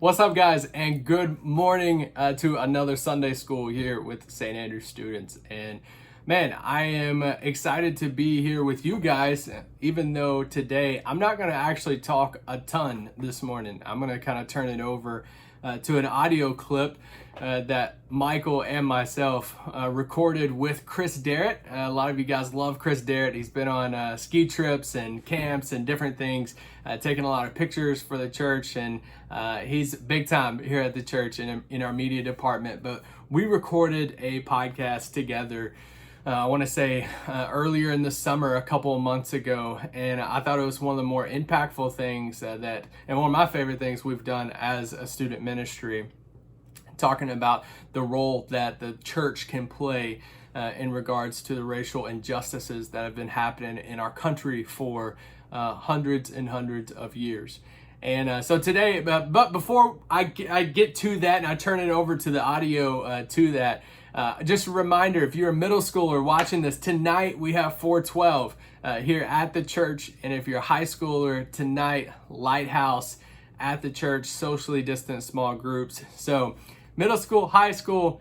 What's up, guys, and good morning to another Sunday school here with St. Andrew students. And man, I am excited to be here with you guys, even though today I'm not going to actually talk a ton this morning. I'm going to kind of turn it over to an audio clip that Michael and myself recorded with Chris Derritt. A lot of you guys love Chris Derritt. He's been on ski trips and camps and different things, taking a lot of pictures for the church, and he's big time here at the church in our media department. But we recorded a podcast together, I want to say earlier in the summer, a couple of months ago, and I thought it was one of the more impactful things and one of my favorite things we've done as a student ministry, talking about the role that the church can play in regards to the racial injustices that have been happening in our country for hundreds and hundreds of years. And so today, but before I get to that and I turn it over to the audio to that, just a reminder, if you're a middle schooler watching this, tonight we have 412 here at the church. And if you're a high schooler, tonight, Lighthouse at the church, socially distant small groups. So middle school, high school,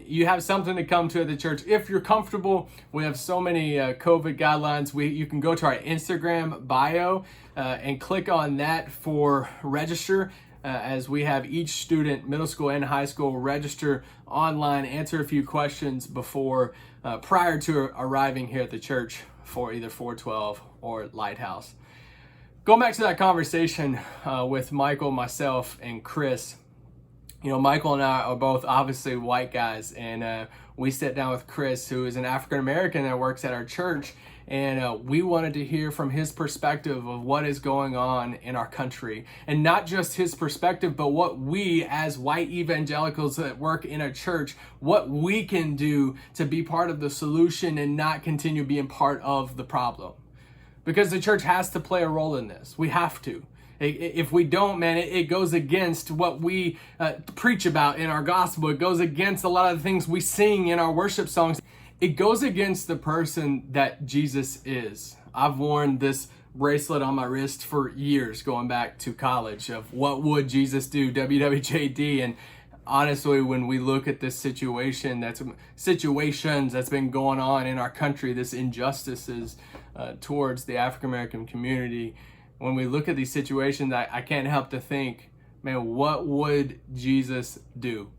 you have something to come to at the church. If you're comfortable, we have so many COVID guidelines. You can go to our Instagram bio and click on that for register. As we have each student, middle school and high school, register online, answer a few questions prior to arriving here at the church for either 412 or Lighthouse. Going back to that conversation with Michael, myself, and Chris. You know, Michael and I are both obviously white guys, and we sat down with Chris, who is an African American that works at our church, and we wanted to hear from his perspective of what is going on in our country. And not just his perspective, but what we as white evangelicals that work in a church, what we can do to be part of the solution and not continue being part of the problem. Because the church has to play a role in this. We have to. If we don't, man, it goes against what we preach about in our gospel. It goes against a lot of the things we sing in our worship songs. It goes against the person that Jesus is. I've worn this bracelet on my wrist for years, going back to college, of what would Jesus do, WWJD. And honestly, when we look at this situations that's been going on in our country, this injustices towards the African American community, when we look at these situations, I can't help to think, man, what would Jesus do?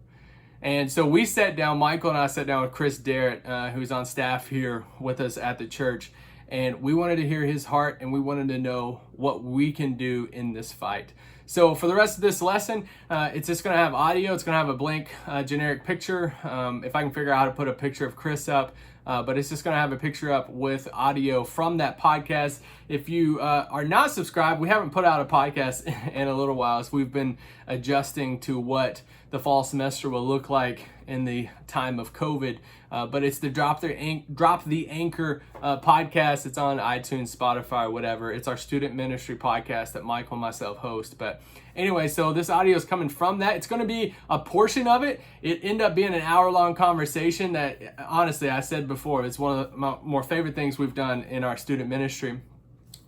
And so we sat down, Michael and I sat down with Chris Derritt, who's on staff here with us at the church, and we wanted to hear his heart, and we wanted to know what we can do in this fight. So for the rest of this lesson, it's just going to have audio. It's going to have a blank generic picture. If I can figure out how to put a picture of Chris up, but it's just going to have a picture up with audio from that podcast. If you are not subscribed, we haven't put out a podcast in a little while, so we've been adjusting to what the fall semester will look like in the time of COVID. But it's the Drop the Anchor podcast. It's on iTunes, Spotify, whatever. It's our student ministry podcast that Michael and myself host. But anyway, so this audio is coming from that. It's going to be a portion of it. It ended up being an hour-long conversation that, honestly, I said before, it's one of my more favorite things we've done in our student ministry.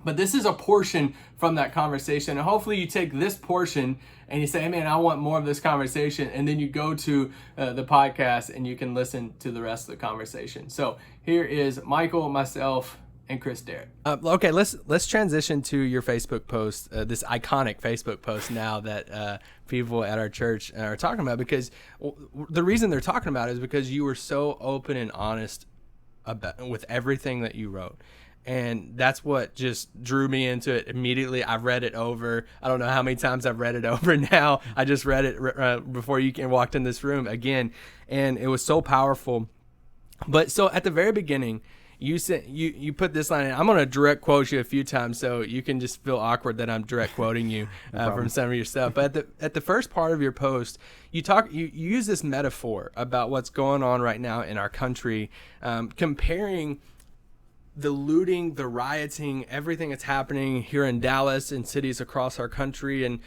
But this is a portion from that conversation. And hopefully you take this portion and you say, hey, man, I want more of this conversation. And then you go to the podcast and you can listen to the rest of the conversation. So here is Michael, myself, and Chris Derritt. Okay, let's transition to your Facebook post, this iconic Facebook post now that people at our church are talking about. Because the reason they're talking about it is because you were so open and honest with everything that you wrote. And that's what just drew me into it immediately. I read it over. I don't know how many times I've read it over now. I just read it before you walked in this room again. And it was so powerful. But so at the very beginning, you said you put this line in. I'm going to direct quote you a few times so you can just feel awkward that I'm direct quoting you from some of your stuff. But at the first part of your post, you use this metaphor about what's going on right now in our country, comparing the looting, the rioting, everything that's happening here in Dallas and cities across our country, and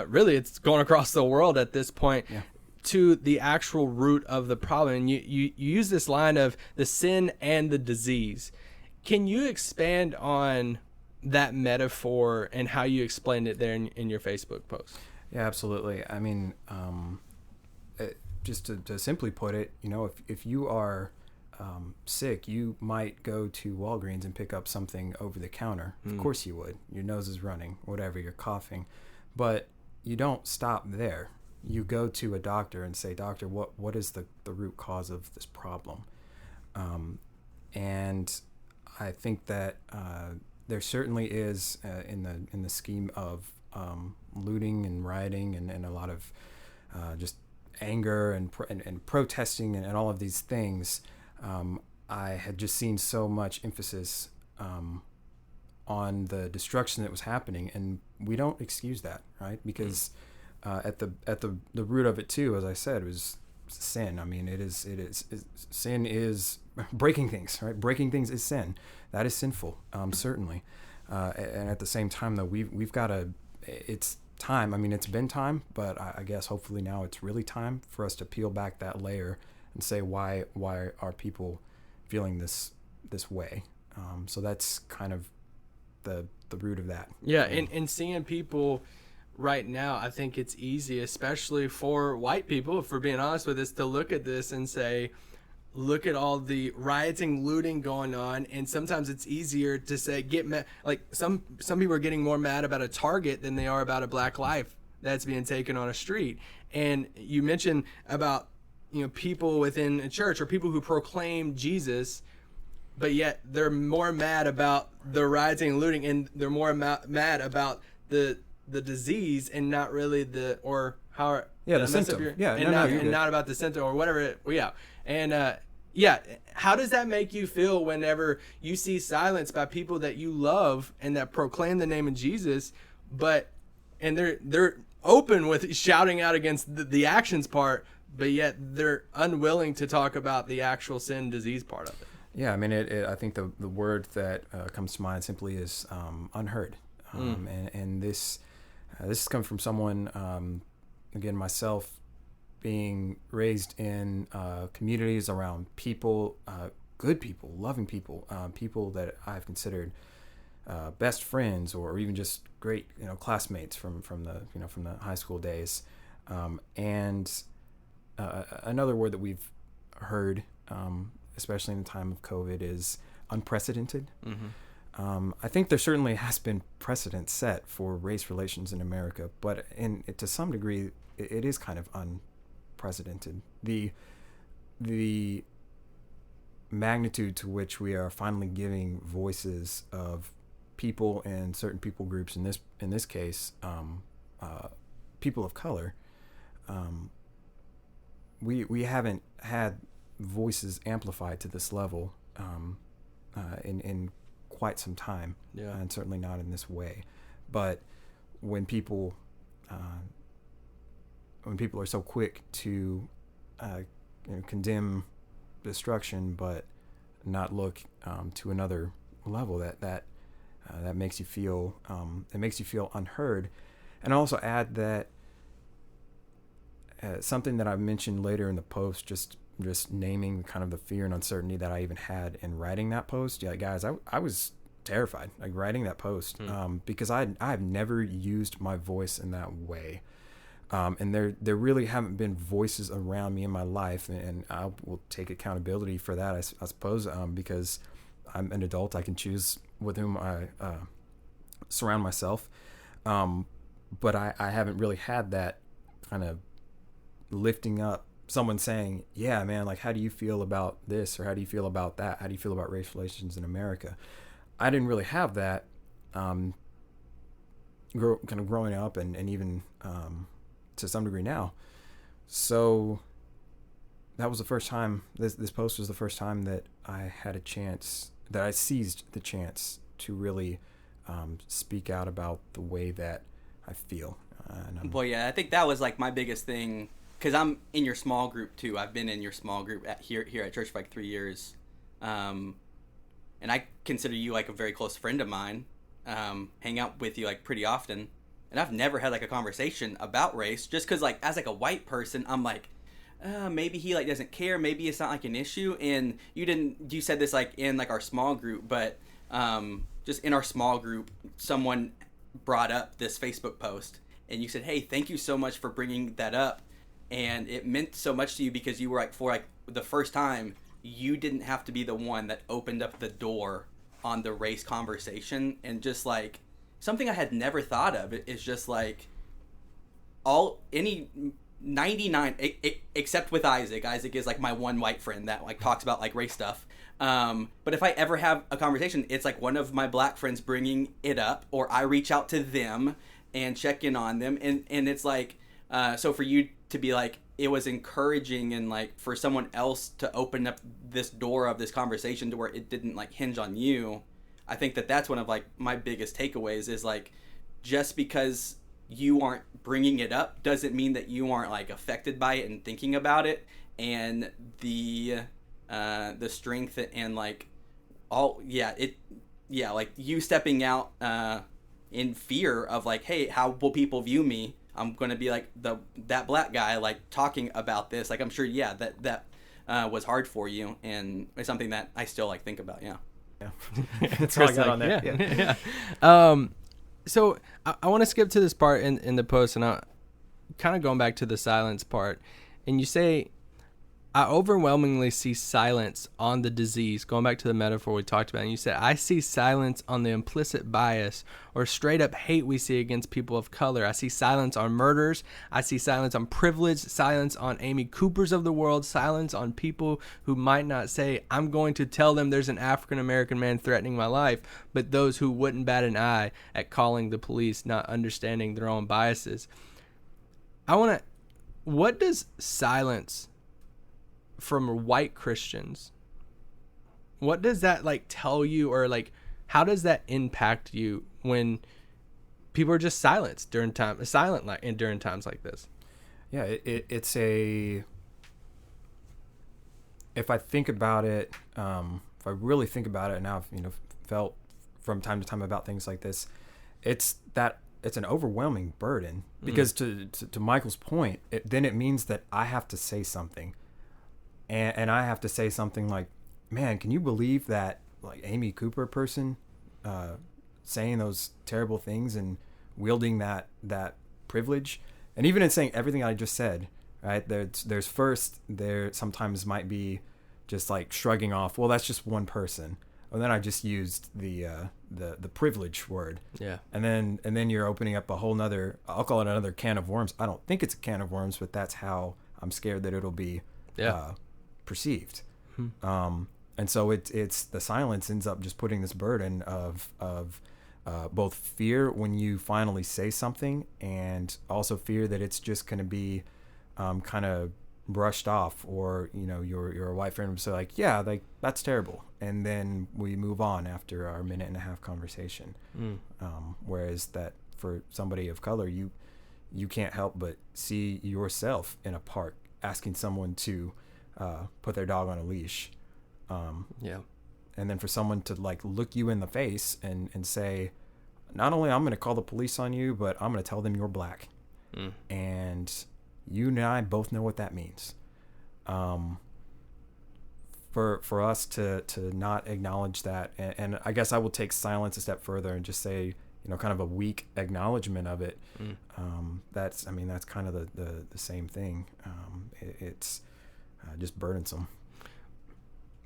really it's going across the world at this point, to the actual root of the problem. And you use this line of the sin and the disease. Can you expand on that metaphor and how you explained it there in your Facebook post? Yeah, absolutely. I mean, just to simply put it, if you are sick, you might go to Walgreens and pick up something over the counter. Of course you would. Your nose is running, whatever, you're coughing. But you don't stop there. You go to a doctor and say, doctor, what is the root cause of this problem? And I think that there certainly is in the scheme of looting and rioting and a lot of just anger and protesting and all of these things. I had just seen so much emphasis on the destruction that was happening, and we don't excuse that, right? Because at the root of it too, as I said, was sin. I mean, sin is breaking things, right? Breaking things is sin. That is sinful, certainly. And at the same time, though, we've got to. It's time. I mean, it's been time, but I guess hopefully now it's really time for us to peel back that layer and say why are people feeling this way. So that's kind of the root of that. Yeah, and seeing people right now, I think it's easy, especially for white people, if we're being honest with us, to look at this and say, look at all the rioting, looting going on, and sometimes it's easier to say get mad. Like some people are getting more mad about a Target than they are about a black life that's being taken on a street. And you mentioned about people within a church or people who proclaim Jesus, but yet they're more mad about the rioting and looting, and they're more mad about the disease and not really the symptom. Not about the symptom or whatever. And how does that make you feel whenever you see silence by people that you love and that proclaim the name of Jesus, and they're open with shouting out against the actions part, but yet they're unwilling to talk about the actual sin disease part of it? Yeah, I mean, I think the word that comes to mind simply is unheard. And this comes from someone, again, myself, being raised in communities around people, good people, loving people, people that I've considered best friends or even just great, classmates from the high school days. And another word that we've heard, especially in the time of COVID, is unprecedented. I think there certainly has been precedent set for race relations in America, but to some degree, it is kind of unprecedented. The magnitude to which we are finally giving voices of people and certain people groups, in this case, people of color. We haven't had voices amplified to this level in quite some time, and certainly not in this way. But when people are so quick to condemn destruction, but not look to another level, that makes you feel unheard. And I'll also add that something that I mentioned later in the post, just naming kind of the fear and uncertainty that I even had in writing that post. Yeah, guys, I was terrified, like, writing that post, because I've never used my voice in that way. And there really haven't been voices around me in my life, and I will take accountability for that, I suppose, because I'm an adult. I can choose with whom I surround myself. But I haven't really had that kind of lifting up someone saying, yeah, man, like, how do you feel about this? Or how do you feel about that? How do you feel about race relations in America? I didn't really have that kind of growing up and even to some degree now. So that was the first time, this post was the first time that I had a chance, that I seized the chance to really speak out about the way that I feel. Well, yeah, I think that was like my biggest thing, because I'm in your small group too. I've been in your small group here at church for like 3 years. And I consider you like a very close friend of mine, hang out with you like pretty often. And I've never had like a conversation about race, just because like as like a white person, I'm like, maybe he like doesn't care. Maybe it's not like an issue. And you said this like in like our small group, but just in our small group, someone brought up this Facebook post. and you said, hey, thank you so much for bringing that up. And it meant so much to you because you were like, for like the first time, you didn't have to be the one that opened up the door on the race conversation. And just like something I had never thought of is just like any 99 except with Isaac is like my one white friend that like talks about like race stuff. But if I ever have a conversation, it's like one of my black friends bringing it up, or I reach out to them and check in on them. And it's like, so for you to be like, it was encouraging, and like for someone else to open up this door of this conversation to where it didn't like hinge on you. I think that's one of like my biggest takeaways is like, just because you aren't bringing it up doesn't mean that you aren't like affected by it and thinking about it, and the strength and like like you stepping out in fear of like, hey, how will people view me? I'm gonna be like that black guy like talking about this. Like I'm sure that was hard for you, and it's something that I still like think about. Yeah. That's all I got on that. Yeah. So I want to skip to this part in the post, and I kind of going back to the silence part. And you say, I overwhelmingly see silence on the disease, going back to the metaphor we talked about. And you said, I see silence on the implicit bias or straight up hate we see against people of color. I see silence on murders. I see silence on privilege, silence on Amy Coopers of the world, silence on people who might not say, I'm going to tell them there's an African-American man threatening my life, but those who wouldn't bat an eye at calling the police, not understanding their own biases. What does silence from white Christians, what does that like tell you, or like how does that impact you when people are just silenced during times like this? Yeah, it's a, if I think about it, if I really think about it, and now I've felt from time to time about things like this, it's an overwhelming burden, because to Michael's point, then it means that I have to say something. And I have to say something like, man, can you believe that like Amy Cooper person saying those terrible things and wielding that privilege? And even in saying everything I just said, right, there's first, there sometimes might be just like shrugging off, well, that's just one person. And then I just used the privilege word. Yeah. And then you're opening up a whole nother, I'll call it another can of worms. I don't think it's a can of worms, but that's how I'm scared that it'll be perceived. And so it's the silence ends up just putting this burden of both fear when you finally say something, and also fear that it's just going to be kind of brushed off, or your white friend would say like, yeah, like that's terrible, and then we move on after our minute and a half conversation. Whereas that for somebody of color, you can't help but see yourself in a park asking someone to put their dog on a leash. And then for someone to like look you in the face and say, not only I'm going to call the police on you, but I'm going to tell them you're black. And you and I both know what that means. For us to not acknowledge that, and I guess I will take silence a step further and just say, kind of a weak acknowledgement of it. That's kind of the same thing. It's just burdensome.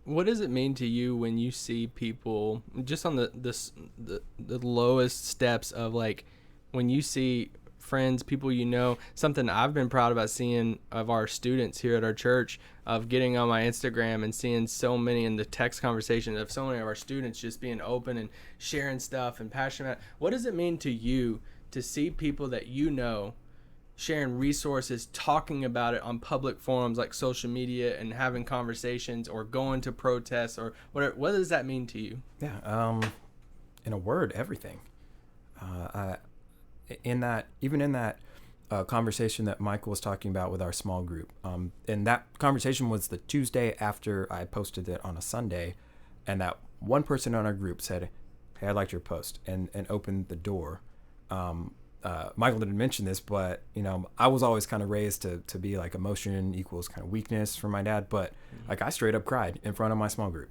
What does it mean to you when you see people just on the lowest steps of like, when you see friends, people something I've been proud about seeing of our students here at our church, of getting on my Instagram and seeing so many in the text conversation of so many of our students just being open and sharing stuff and passionate. What does it mean to you to see people that sharing resources, talking about it on public forums like social media and having conversations, or going to protests, or whatever? What does that mean to you? Yeah. In a word, everything. In that conversation that Michael was talking about with our small group, and that conversation was the Tuesday after I posted it on a Sunday, and that one person on our group said, hey, I liked your post, and opened the door. Michael didn't mention this, but I was always kind of raised to be like emotion equals kind of weakness for my dad, but like I straight up cried in front of my small group,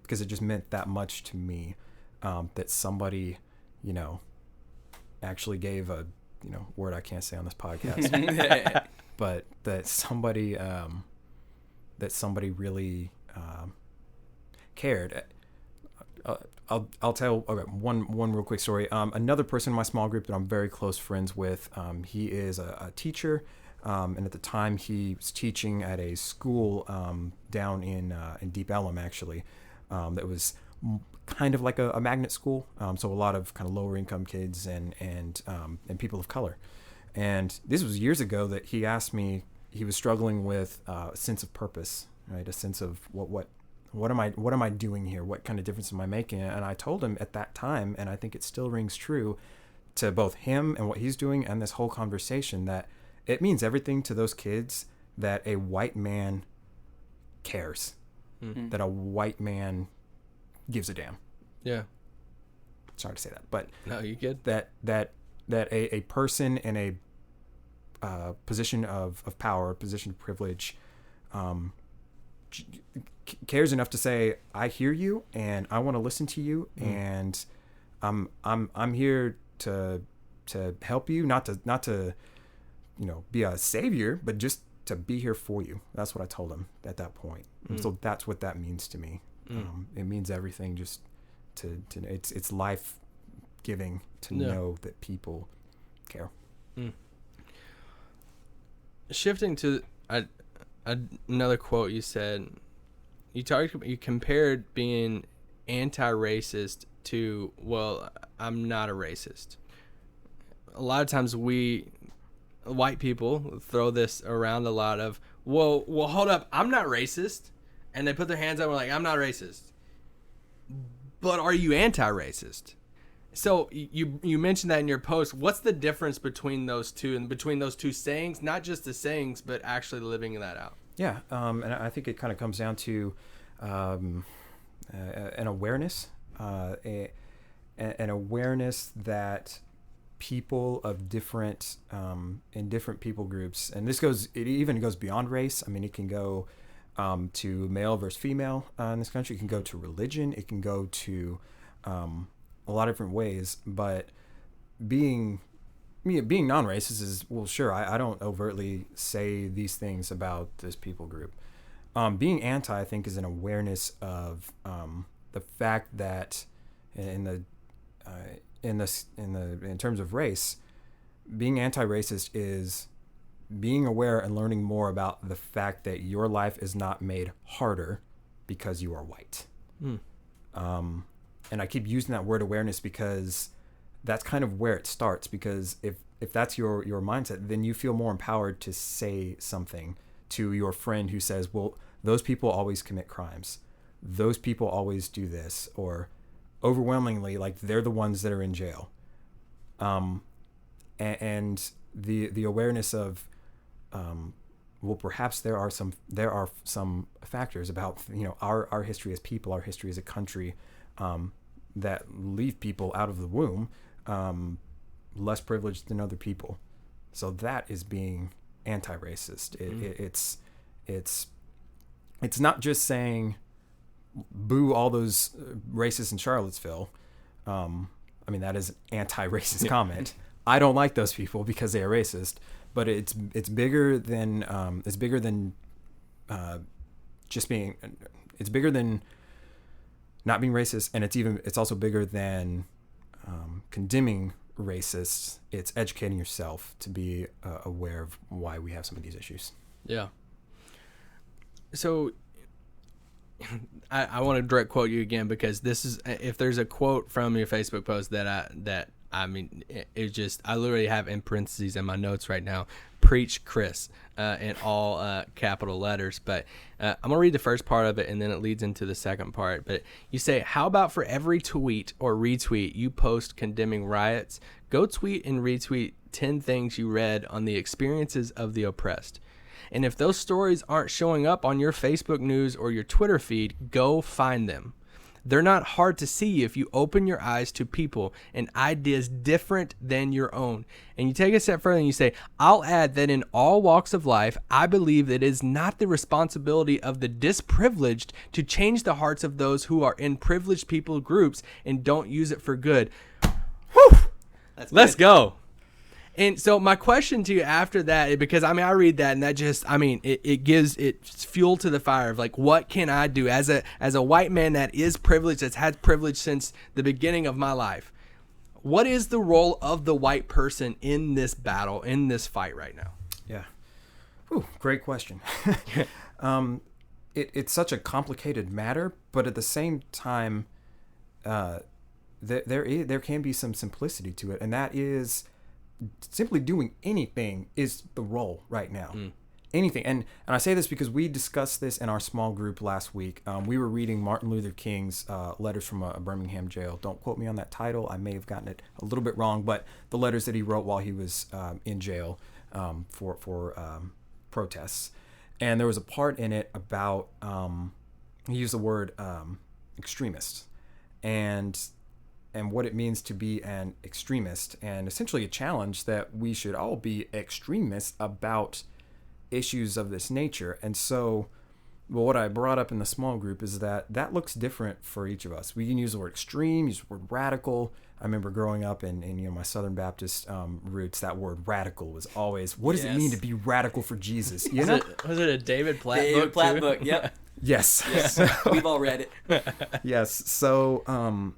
because it just meant that much to me, that somebody actually gave a word I can't say on this podcast, but that somebody really cared. I'll tell one real quick story. Another person in my small group that I'm very close friends with, he is a teacher, and at the time he was teaching at a school down in Deep Ellum, actually, that was kind of like a magnet school, so a lot of kind of lower income kids and people of color. And this was years ago that he asked me. He was struggling with a sense of purpose, right? A sense of what am I doing here? What kind of difference am I making? And I told him at that time, and I think it still rings true to both him and what he's doing and this whole conversation, that it means everything to those kids that a white man cares, that a white man gives a damn. Yeah. Sorry to say that, but no, you good. That a person in a position of power, position of privilege, cares enough to say, I hear you and I want to listen to you, and I'm here to help you, not to be a savior, but just to be here for you. That's what I told him at that point. And so that's what that means to me. It means everything, just to it's life giving to know that people care. Shifting to another quote you said, you compared being anti-racist to, well, I'm not a racist. A lot of times white people throw this around a lot of, well, hold up, I'm not racist. And they put their hands up and are like, I'm not racist. But are you anti-racist? So you mentioned that in your post. What's the difference between those two, and between those two sayings? Not just the sayings, but actually living that out. Yeah, and I think it kind of comes down to an awareness, an awareness that people of different in different people groups, and it even goes beyond race. I mean, it can go to male versus female in this country. It can go to religion. It can go to a lot of different ways. But being non-racist is, well, sure, I don't overtly say these things about this people group. Being anti, I think, is an awareness of the fact that in terms of race, being anti-racist is being aware and learning more about the fact that your life is not made harder because you are white. And I keep using that word awareness because that's kind of where it starts. Because if that's your mindset, then you feel more empowered to say something to your friend who says, well, those people always commit crimes. Those people always do this. Or overwhelmingly, like, they're the ones that are in jail. And the awareness of, well, perhaps there are some factors about, our history as people, our history as a country, that leave people out of the womb less privileged than other people. So that is being anti-racist. It's not just saying boo all those racists in Charlottesville. I mean, that is an anti-racist comment. I don't like those people because they are racist. But it's bigger than just being. It's bigger than not being racist, and it's also bigger than condemning racists. It's educating yourself to be aware of why we have some of these issues. Yeah. So I want to direct quote you again, because this is, if there's a quote from your Facebook post that I mean, it just, I literally have in parentheses in my notes right now, preach Chris, in all capital letters. But I'm going to read the first part of it, and then it leads into the second part. But you say, how about for every tweet or retweet you post condemning riots, go tweet and retweet 10 things you read on the experiences of the oppressed. And if those stories aren't showing up on your Facebook news or your Twitter feed, go find them. They're not hard to see if you open your eyes to people and ideas different than your own. And you take a step further and you say, I'll add that in all walks of life, I believe that it is not the responsibility of the disprivileged to change the hearts of those who are in privileged people groups and don't use it for good. Whew! Let's go. And so my question to you after that, because I mean, I read that and that just, I mean, it gives it fuel to the fire of like, what can I do as a white man that is privileged, that's had privilege since the beginning of my life? What is the role of the white person in this battle, in this fight right now? Yeah. Ooh, great question. It's such a complicated matter, but at the same time, there can be some simplicity to it, and that is simply doing anything is the role right now. Anything. And I say this because we discussed this in our small group last week. We were reading Martin Luther King's letters from a Birmingham jail. Don't quote me on that title. I may have gotten it a little bit wrong, but the letters that he wrote while he was in jail for protests. And there was a part in it about, he used the word extremist and what it means to be an extremist, and essentially a challenge that we should all be extremists about issues of this nature. And so, well, what I brought up in the small group is that looks different for each of us. We can use the word extreme, use the word radical. I remember growing up in my Southern Baptist roots, that word radical was always, what does it mean to be radical for Jesus? You know? Was it a David Platt book? David Platt book, yep. Yes. We've all read it. Yes. So,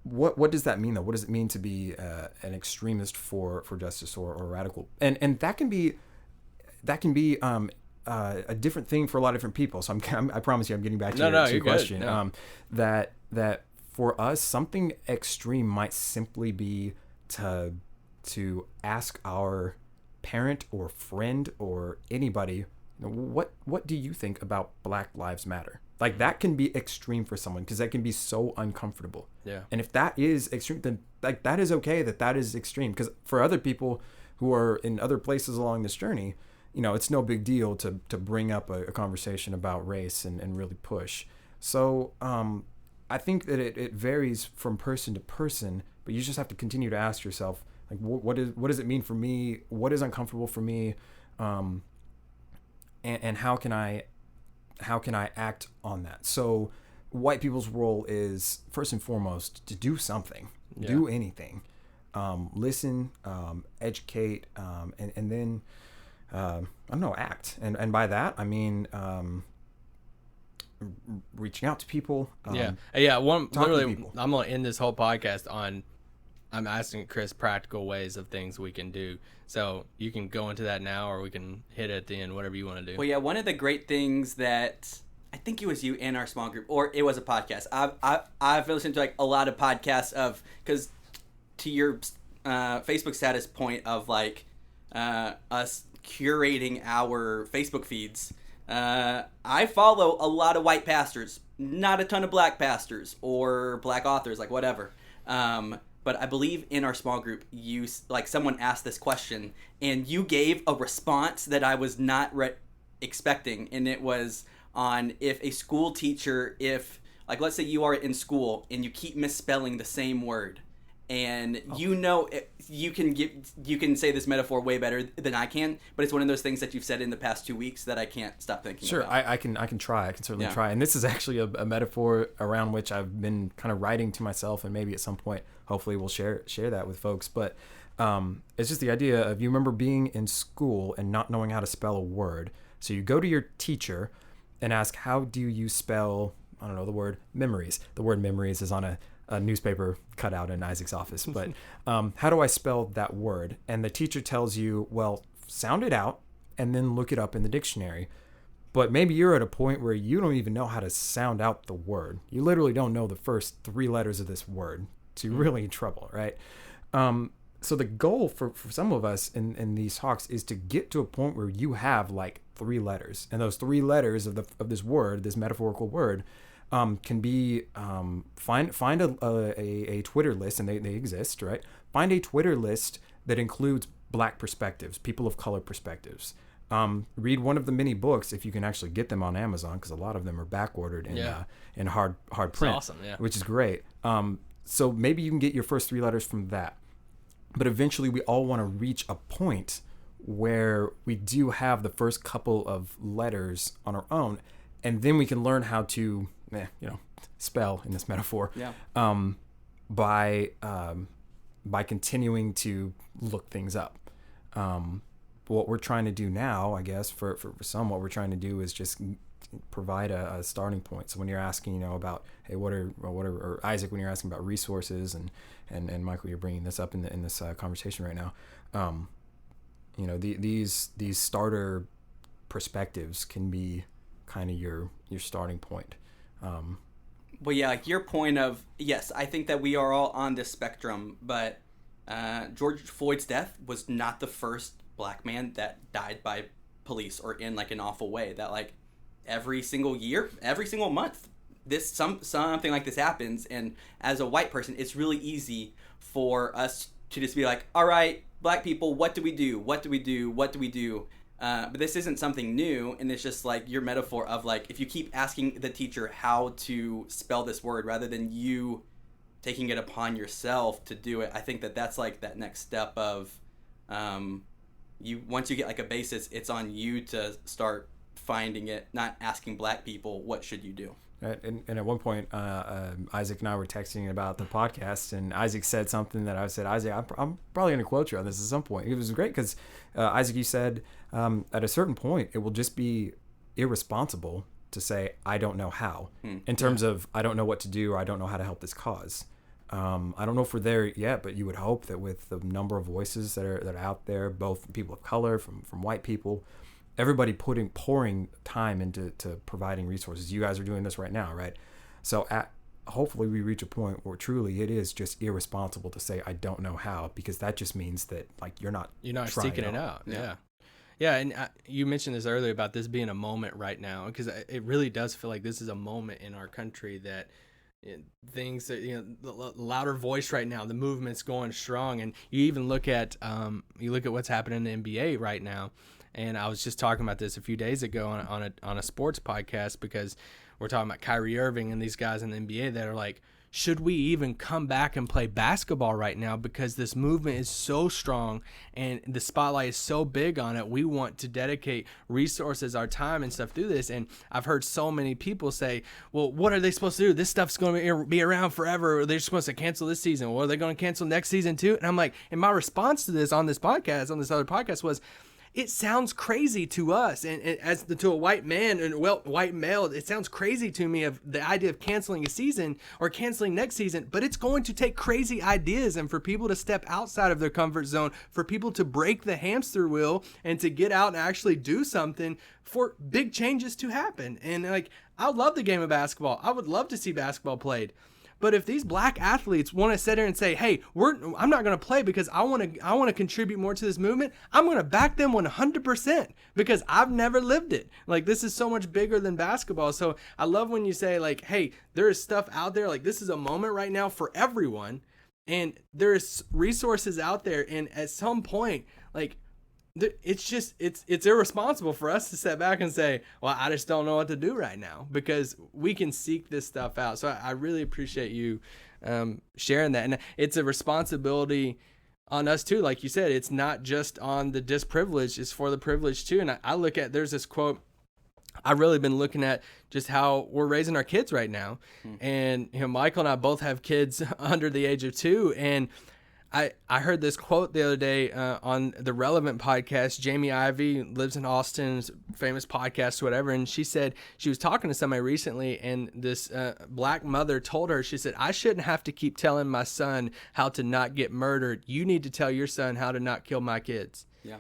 what does that mean though? What does it mean to be an extremist for justice or radical? And that can be a different thing for a lot of different people. So I promise you, I'm getting back to your question. No. That for us, something extreme might simply be to ask our parent or friend or anybody, what do you think about Black Lives Matter? Like, that can be extreme for someone because that can be so uncomfortable. Yeah. And if that is extreme, then like that is okay that is extreme, because for other people who are in other places along this journey, it's no big deal to bring up a conversation about race and really push. So I think that it varies from person to person, but you just have to continue to ask yourself, like, what does it mean for me? What is uncomfortable for me? And how can I act on that? So white people's role is first and foremost to do something, do anything, listen, educate, and then I don't know, act. And by that I mean reaching out to people. Literally, to people. I'm gonna end this whole podcast on, I'm asking Chris practical ways of things we can do. So you can go into that now, or we can hit it at the end, whatever you want to do. Well, yeah, one of the great things that I think it was you in our small group, or it was a podcast. I've listened to like a lot of podcasts of, because to your Facebook status point of like us curating our Facebook feeds, I follow a lot of white pastors, not a ton of black pastors or black authors, like whatever. But I believe in our small group, someone asked this question, and you gave a response that I was not expecting, and it was on if a school teacher, like let's say you are in school and you keep misspelling the same word, and you can say this metaphor way better than I can, but it's one of those things that you've said in the past 2 weeks that I can't stop thinking about. Sure, I can try. I can certainly try. And this is actually a metaphor around which I've been kind of writing to myself, and maybe at some point, hopefully we'll share that with folks. But it's just the idea of, you remember being in school and not knowing how to spell a word. So you go to your teacher and ask, how do you spell, I don't know, the word memories. The word memories is on a newspaper cutout in Isaac's office, but how do I spell that word? And the teacher tells you, well, sound it out and then look it up in the dictionary. But maybe you're at a point where you don't even know how to sound out the word. You literally don't know the first 3 letters of this word. So you're really in trouble, right? So the goal for some of us in these talks is to get to a point where you have like 3 letters, and those 3 letters of this word, this metaphorical word, can be find a Twitter list, and they exist, right? Find a Twitter list that includes black perspectives, people of color perspectives. Read one of the many books if you can actually get them on Amazon, because a lot of them are back ordered in hard print. That's awesome, yeah. Which is great. So maybe you can get your first 3 letters from that. But eventually we all want to reach a point where we do have the first couple of letters on our own, and then we can learn how to spell in this metaphor by continuing to look things up. What we're trying to do now, I guess, for some, what we're trying to do is just provide a starting point. So when you're asking, about, hey, what are, or Isaac, when you're asking about resources, and Michael, you're bringing this up in this conversation right now, these starter perspectives can be kind of your starting point. Well, yeah, like your point of, yes, I think that we are all on this spectrum, but George Floyd's death was not the first black man that died by police or in like an awful way. That like every single year, every single month, something like this happens. And as a white person, it's really easy for us to just be like, all right, black people, what do we do? What do we do? What do we do? But this isn't something new, and it's just like your metaphor of like, if you keep asking the teacher how to spell this word rather than you taking it upon yourself to do it, I think that that's like that next step of once you get like a basis, it's on you to start finding it, not asking black people, what should you do? Right. And at one point, Isaac and I were texting about the podcast, and Isaac said something that I said, Isaac, I'm probably going to quote you on this at some point. It was great because, Isaac, you said at a certain point, it will just be irresponsible to say, I don't know how, in terms of I don't know what to do or I don't know how to help this cause. I don't know if we're there yet, but you would hope that with the number of voices that are out there, both people of color, from white people, everybody pouring time into providing resources. You guys are doing this right now, right? So hopefully we reach a point where truly it is just irresponsible to say I don't know how, because that just means that like you're not seeking it out. Yeah. And you mentioned this earlier about this being a moment right now, because it really does feel like this is a moment in our country that things that the louder voice right now, the movement's going strong. And you even look at what's happening in the NBA right now. And I was just talking about this a few days ago on a sports podcast, because we're talking about Kyrie Irving and these guys in the NBA that are like, should we even come back and play basketball right now? Because this movement is so strong and the spotlight is so big on it. We want to dedicate resources, our time and stuff through this. And I've heard so many people say, well, what are they supposed to do? This stuff's going to be around forever. Or they're supposed to cancel this season. Or are they going to cancel next season too? And I'm like, and my response to this on this other podcast was, it sounds crazy to us, and to a white man and white male, it sounds crazy to me of the idea of canceling a season or canceling next season. But it's going to take crazy ideas, and for people to step outside of their comfort zone, for people to break the hamster wheel and to get out and actually do something for big changes to happen. And like, I love the game of basketball. I would love to see basketball played. But if these black athletes want to sit here and say, hey, I'm not going to play because I want to contribute more to this movement, I'm going to back them 100% because I've never lived it. Like, this is so much bigger than basketball. So I love when you say, like, hey, there is stuff out there. Like, this is a moment right now for everyone. And there's resources out there. And at some point, like, it's irresponsible for us to step back and say, well, I just don't know what to do right now, because we can seek this stuff out. So I really appreciate you sharing that. And it's a responsibility on us too. Like you said, it's not just on the disprivileged, it's for the privileged too. And I look at, there's this quote, I've really been looking at just how we're raising our kids right now. And Michael and I both have kids under the age of 2, and I heard this quote the other day on the Relevant podcast. Jamie Ivey lives in Austin's famous podcast, whatever. And she said she was talking to somebody recently, and this black mother told her, she said, I shouldn't have to keep telling my son how to not get murdered. You need to tell your son how to not kill my kids. Yeah.